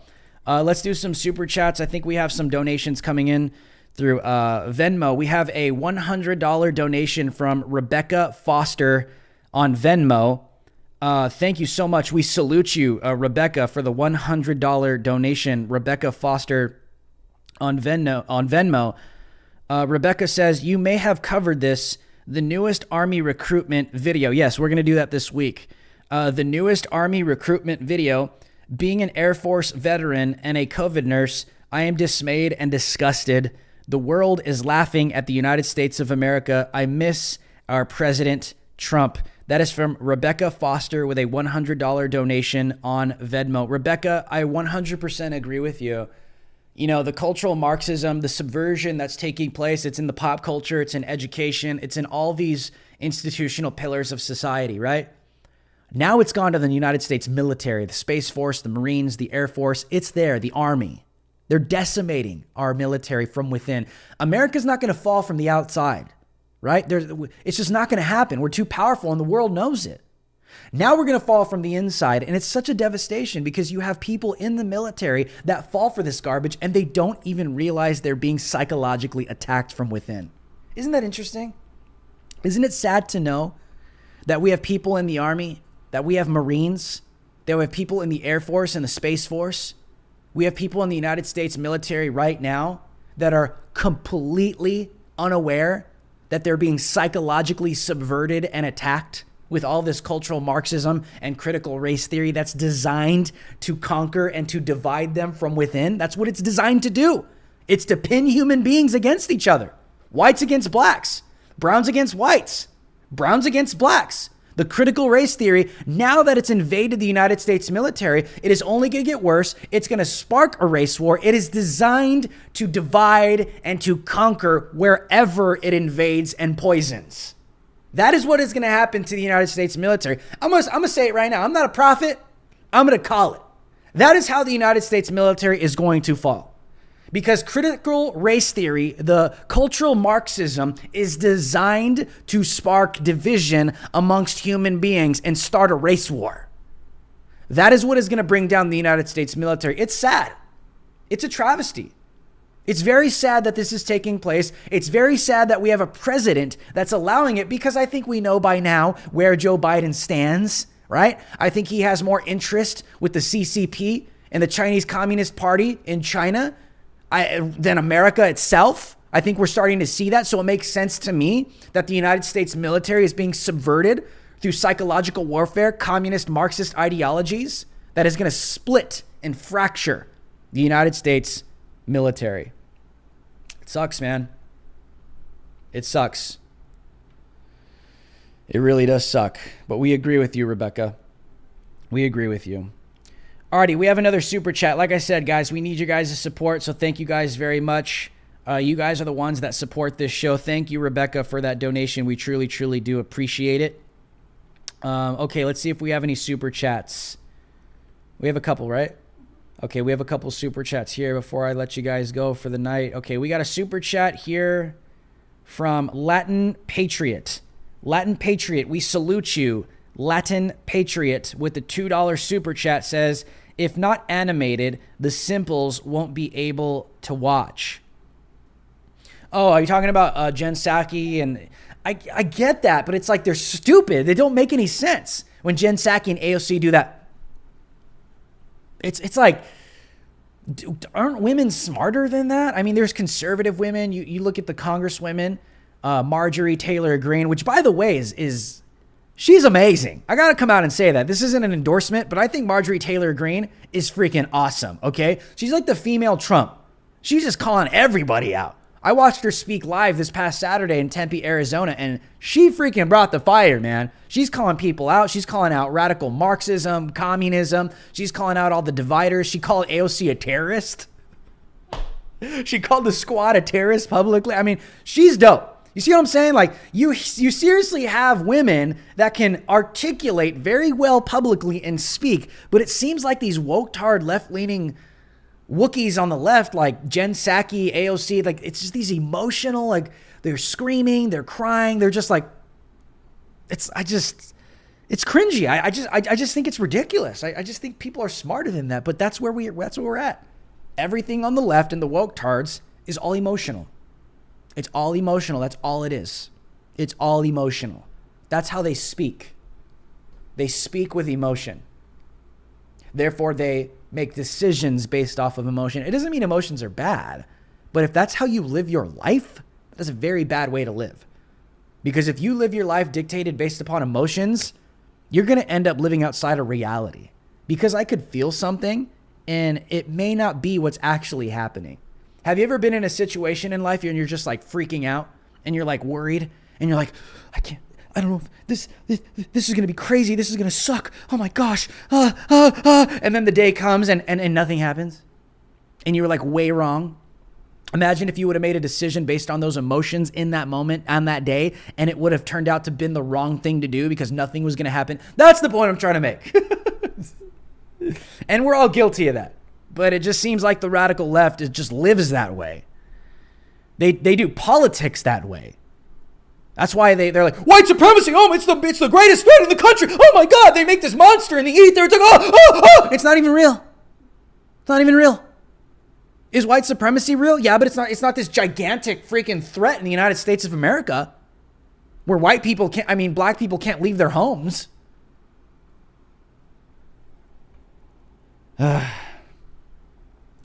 let's do some super chats. I think we have some donations coming in through Venmo. We have a $100 donation from Rebecca Foster on Venmo. Thank you so much. We salute you, Rebecca, for the $100 donation. Rebecca Foster on Venmo. Rebecca says, you may have covered this, the newest Army recruitment video. Yes, we're going to do that this week. The newest Army recruitment video. Being an Air Force veteran and a COVID nurse, I am dismayed and disgusted. The world is laughing at the United States of America. I miss our President Trump. That is from Rebecca Foster with a $100 donation on Venmo. Rebecca, I 100% agree with you. You know, the cultural Marxism, the subversion that's taking place, it's in the pop culture, it's in education, it's in all these institutional pillars of society, right? Now it's gone to the United States military, the Space Force, the Marines, the Air Force. It's there, the Army. They're decimating our military from within. America's not going to fall from the outside, right? It's just not going to happen. We're too powerful and the world knows it. Now we're going to fall from the inside, and it's such a devastation because you have people in the military that fall for this garbage and they don't even realize they're being psychologically attacked from within. Isn't that interesting? Isn't it sad to know that we have people in the Army, that we have Marines, that we have people in the Air Force and the Space Force? We have people in the United States military right now that are completely unaware that they're being psychologically subverted and attacked with all this cultural Marxism and critical race theory that's designed to conquer and to divide them from within. That's what it's designed to do. It's to pin human beings against each other. Whites against blacks, browns against whites, browns against blacks. The critical race theory, now that it's invaded the United States military, it is only going to get worse. It's going to spark a race war. It is designed to divide and to conquer wherever it invades and poisons. That is what is going to happen to the United States military. I'm going to say it right now. I'm not a prophet. I'm going to call it. That is how the United States military is going to fall. Because critical race theory, the cultural Marxism, is designed to spark division amongst human beings and start a race war. That is what is going to bring down the United States military. It's sad. It's a travesty. It's very sad that this is taking place. It's very sad that we have a president that's allowing it, because I think we know by now where Joe Biden stands, right? I think he has more interest with the CCP and the Chinese Communist Party in China than America itself. I think we're starting to see that. So it makes sense to me that the United States military is being subverted through psychological warfare, communist Marxist ideologies that is going to split and fracture the United States military. It sucks, man. It sucks. It really does suck. But we agree with you, Rebecca. We agree with you. Alrighty, we have another super chat. Like I said, guys, we need your guys' support, so thank you guys very much. You guys are the ones that support this show. Thank you, Rebecca, for that donation. We truly, truly do appreciate it. Okay, let's see if we have any super chats. We have a couple, right? Okay, we have a couple super chats here before I let you guys go for the night. Okay, we got a super chat here from Latin Patriot. Latin Patriot, we salute you. Latin Patriot with the $2 super chat says, if not animated, the simples won't be able to watch. Oh, are you talking about Jen Psaki? And I get that, but it's like they're stupid. They don't make any sense when Jen Psaki and AOC do that. It's like, aren't women smarter than that? I mean, there's conservative women. You look at the congresswomen, Marjorie Taylor Greene, which, by the way, is she's amazing. I got to come out and say that. This isn't an endorsement, but I think Marjorie Taylor Greene is freaking awesome, okay? She's like the female Trump. She's just calling everybody out. I watched her speak live this past Saturday in Tempe, Arizona, and she freaking brought the fire, man. She's calling people out. She's calling out radical Marxism, communism. She's calling out all the dividers. She called AOC a terrorist. She called the squad a terrorist publicly. I mean, she's dope. You see what I'm saying? Like, you seriously have women that can articulate very well publicly and speak, but it seems like these woke-tard left-leaning Wookiees on the left, like Jen Psaki, AOC, like, it's just these emotional, like, they're screaming, they're crying, they're just like, it's cringy. I just think it's ridiculous. I just think people are smarter than that, but that's where we're at. Everything on the left and the woke-tards is all emotional. It's all emotional. That's all it is. It's all emotional. That's how they speak. They speak with emotion. Therefore, they make decisions based off of emotion. It doesn't mean emotions are bad, but if that's how you live your life, that's a very bad way to live. Because if you live your life dictated based upon emotions, you're going to end up living outside of reality. Because I could feel something and it may not be what's actually happening. Have you ever been in a situation in life and you're just like freaking out and you're like worried and you're like, I don't know if this is going to be crazy. This is going to suck. Oh my gosh. And then the day comes and nothing happens. And you were like way wrong. Imagine if you would have made a decision based on those emotions in that moment on that day, and it would have turned out to been the wrong thing to do because nothing was going to happen. That's the point I'm trying to make. And we're all guilty of that. But it just seems like the radical left, it just lives that way. They do politics that way. That's why they're like, white supremacy, oh, it's the greatest threat in the country. Oh my God, they make this monster in the ether. It's like, oh. It's not even real. It's not even real. Is white supremacy real? Yeah, but it's not this gigantic freaking threat in the United States of America where black people can't leave their homes.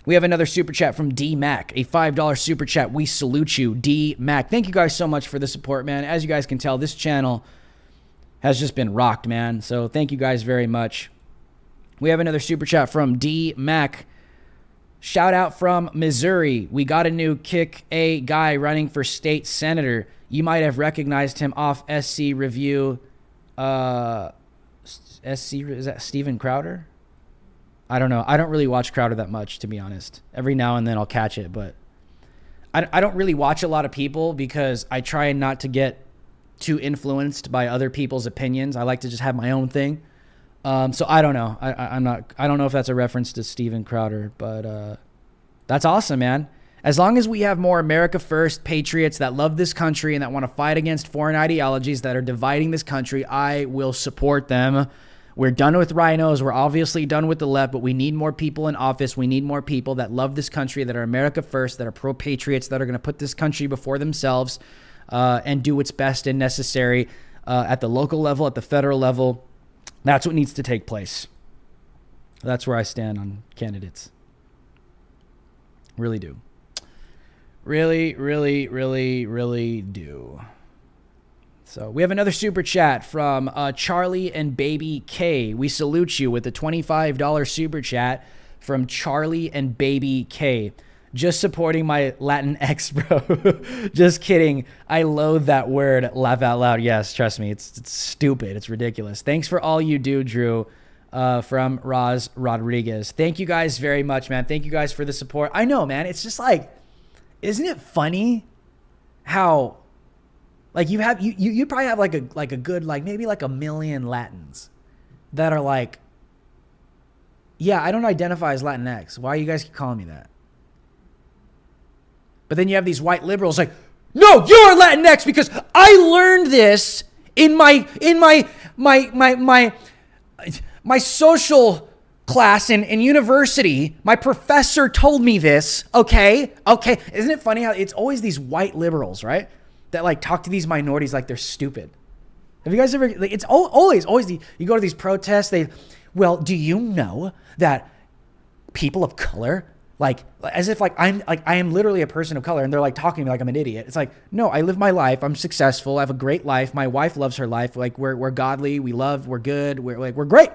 We have another super chat from D Mac, a $5 super chat. We salute you, D Mac. Thank you guys so much for the support, man. As you guys can tell, this channel has just been rocked, man. So thank you guys very much. We have another super chat from D Mac. Shout out from Missouri. We got a new Kick A guy running for state senator. You might have recognized him off SC Review. SC, is that Steven Crowder? I don't know. I don't really watch Crowder that much, to be honest. Every now and then I'll catch it, but I don't really watch a lot of people because I try not to get too influenced by other people's opinions. I like to just have my own thing. So I don't know. I don't know if that's a reference to Steven Crowder, but that's awesome, man. As long as we have more America First patriots that love this country and that want to fight against foreign ideologies that are dividing this country, I will support them. We're done with rhinos. We're obviously done with the left, but we need more people in office. We need more people that love this country, that are America first, that are pro-patriots, that are going to put this country before themselves and do what's best and necessary at the local level, at the federal level. That's what needs to take place. That's where I stand on candidates. Really do. Really, really, really, really do. So we have another super chat from Charlie and Baby K. We salute you with a $25 super chat from Charlie and Baby K. Just supporting my Latinx, bro. Just kidding. I loathe that word. Laugh out loud. Yes, trust me. It's stupid. It's ridiculous. Thanks for all you do, Drew, from Roz Rodriguez. Thank you guys very much, man. Thank you guys for the support. I know, man. It's just like, isn't it funny how... Like you probably have like a good, like maybe like 1 million Latins that are like, yeah, I don't identify as Latinx. Why you guys keep calling me that? But then you have these white liberals like, no, you're Latinx because I learned this in my social class in university. My professor told me this. Okay. Isn't it funny how it's always these white liberals, right? That like talk to these minorities like they're stupid. Have you guys ever, like, it's always you go to these protests, well, do you know that people of color, like, as if like I am literally a person of color and they're like talking to me like I'm an idiot. It's like, no, I live my life. I'm successful. I have a great life. My wife loves her life. Like we're godly. We love, we're good. We're great.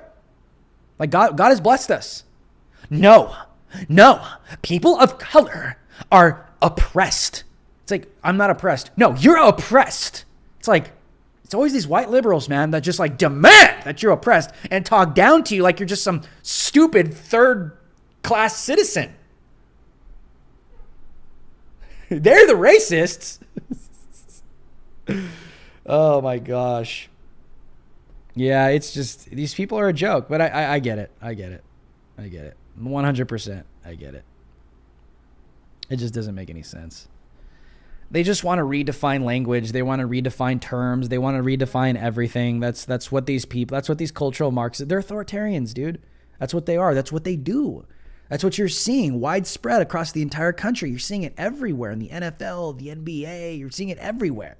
Like God has blessed us. No, people of color are oppressed It's like, I'm not oppressed. No, you're oppressed. It's like, it's always these white liberals, man, that just like demand that you're oppressed and talk down to you like you're just some stupid third-class citizen. They're the racists. Oh my gosh. Yeah, it's just, these people are a joke, but I get it. I get it. 100%. I get it. It just doesn't make any sense. They just want to redefine language. They want to redefine terms. They want to redefine everything. That's what these people, that's what these cultural Marxists, they're authoritarians, dude. That's what they are. That's what they do. That's what you're seeing widespread across the entire country. You're seeing it everywhere in the NFL, the NBA. You're seeing it everywhere.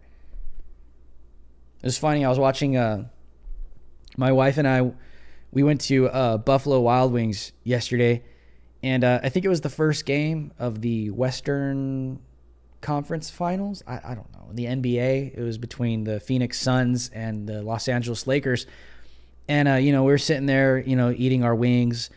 It was funny. I was watching, my wife and I, we went to Buffalo Wild Wings yesterday. And I think it was the first game of the Western Conference Finals. I don't know. The NBA, it was between the Phoenix Suns and the Los Angeles Lakers. And, we were sitting there, eating our wings.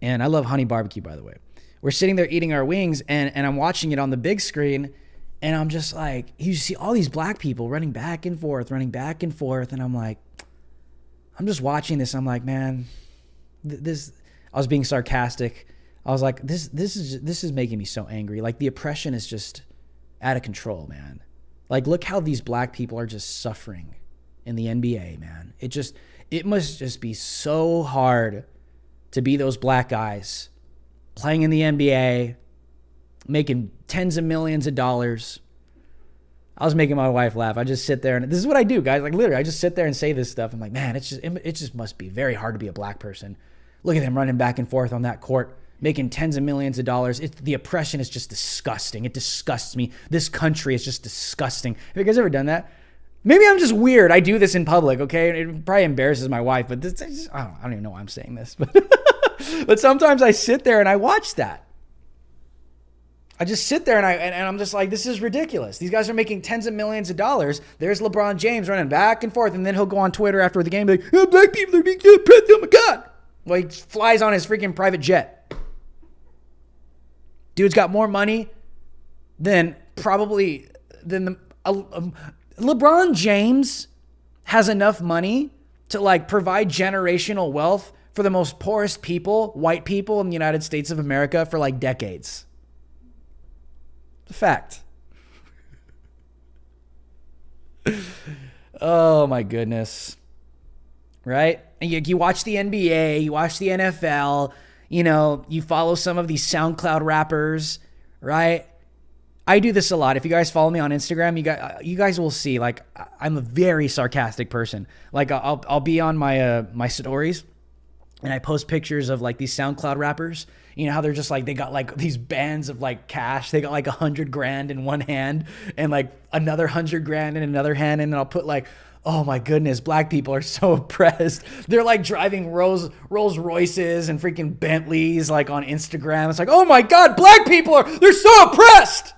And I love honey barbecue, by the way. We're sitting there eating our wings, and I'm watching it on the big screen. And I'm just like, you see all these black people running back and forth. And I'm like, I'm just watching this. I'm like, man, this, I was being sarcastic. I was like, this is making me so angry. Like, the oppression is just out of control, man. Like, look how these black people are just suffering in the NBA, man. It must just be so hard to be those black guys playing in the NBA, making tens of millions of dollars. I was making my wife laugh. I just sit there, and this is what I do, guys. Like, literally, I just sit there and say this stuff. I'm like, man, it just must be very hard to be a black person. Look at them running back and forth on that court, making tens of millions of dollars. The oppression is just disgusting. It disgusts me. This country is just disgusting. Have you guys ever done that? Maybe I'm just weird. I do this in public, okay? It probably embarrasses my wife, but I don't even know why I'm saying this. But sometimes I sit there and I watch that. I just sit there and I'm just like, this is ridiculous. These guys are making tens of millions of dollars. There's LeBron James running back and forth, and then he'll go on Twitter after the game and be like, oh, black people are being oppressed. Oh my God. Well, he flies on his freaking private jet. Dude's got more money than LeBron James has enough money to like provide generational wealth for the most poorest people, white people in the United States of America for like decades. It's a fact. Oh my goodness. Right? And you watch the NBA, you watch the NFL, you follow some of these SoundCloud rappers, right? I do this a lot. If you guys follow me on Instagram, you guys will see, like, I'm a very sarcastic person. Like, I'll be on my stories, and I post pictures of like these SoundCloud rappers. You know how they're just like, they got like these bands of like cash. They got like $100,000 in one hand and like another $100,000 in another hand. And then I'll put like, oh my goodness, black people are so oppressed. They're like driving Rolls Royces and freaking Bentleys like on Instagram. It's like, oh my God, black people they're so oppressed.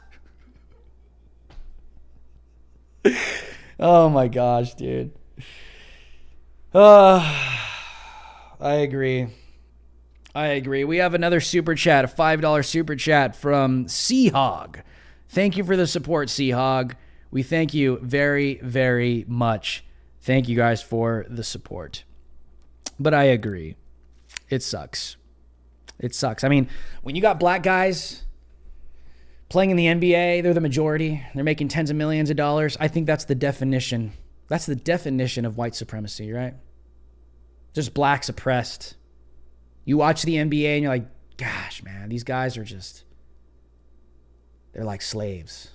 Oh my gosh, dude. I agree. We have another super chat, a $5 super chat from Seahog. Thank you for the support, Seahog. We thank you very, very much. Thank you guys for the support. But I agree. It sucks. I mean, when you got black guys playing in the NBA, they're the majority. They're making tens of millions of dollars. I think that's the definition. That's the definition of white supremacy, right? Just blacks oppressed. You watch the NBA and you're like, gosh, man, these guys are just, they're like slaves.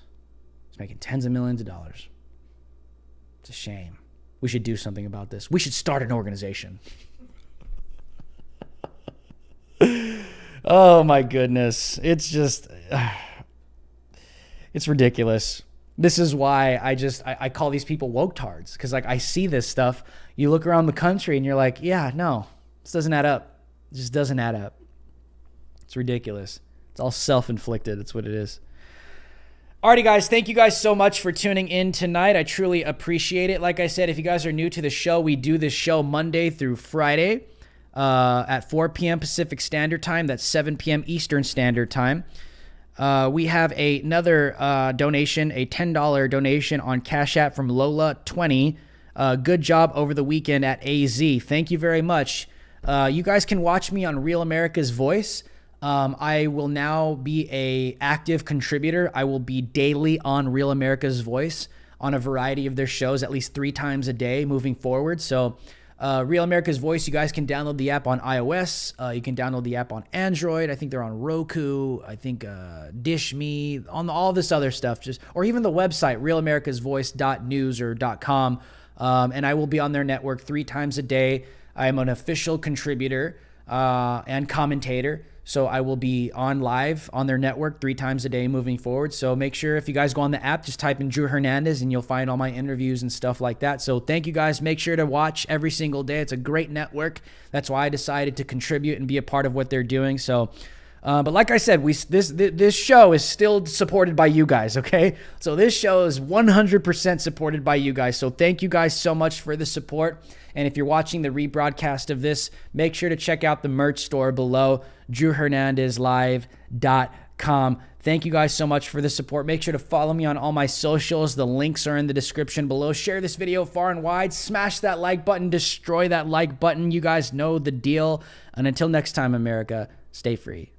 It's making tens of millions of dollars. It's a shame. We should do something about this. We should start an organization. Oh my goodness. It's just, it's ridiculous. This is why I call these people woke-tards. Because like I see this stuff. You look around the country and you're like, yeah, no, this doesn't add up. It just doesn't add up. It's ridiculous. It's all self-inflicted. That's what it is. Alrighty, guys. Thank you guys so much for tuning in tonight. I truly appreciate it. Like I said, if you guys are new to the show, we do this show Monday through Friday at 4 p.m. Pacific Standard Time. That's 7 p.m. Eastern Standard Time. We have another donation, a $10 donation on Cash App from Lola20. Good job over the weekend at AZ. Thank you very much. You guys can watch me on Real America's Voice. I will now be a active contributor. I will be daily on Real America's Voice on a variety of their shows, at least 3 times a day moving forward. So Real America's Voice, you guys can download the app on iOS. You can download the app on Android. I think they're on Roku. I think Dish Me, on all this other stuff, or even the website, realamericasvoice.news or .com. And I will be on their network 3 times a day. I am an official contributor and commentator. So I will be on live on their network 3 times a day moving forward. So make sure if you guys go on the app, just type in Drew Hernandez and you'll find all my interviews and stuff like that. So thank you guys. Make sure to watch every single day. It's a great network. That's why I decided to contribute and be a part of what they're doing. So, but like I said, this show is still supported by you guys, okay? So this show is 100% supported by you guys. So thank you guys so much for the support. And if you're watching the rebroadcast of this, make sure to check out the merch store below, drewhernandezlive.com. Thank you guys so much for the support. Make sure to follow me on all my socials. The links are in the description below. Share this video far and wide. Smash that like button. Destroy that like button. You guys know the deal. And until next time, America, stay free.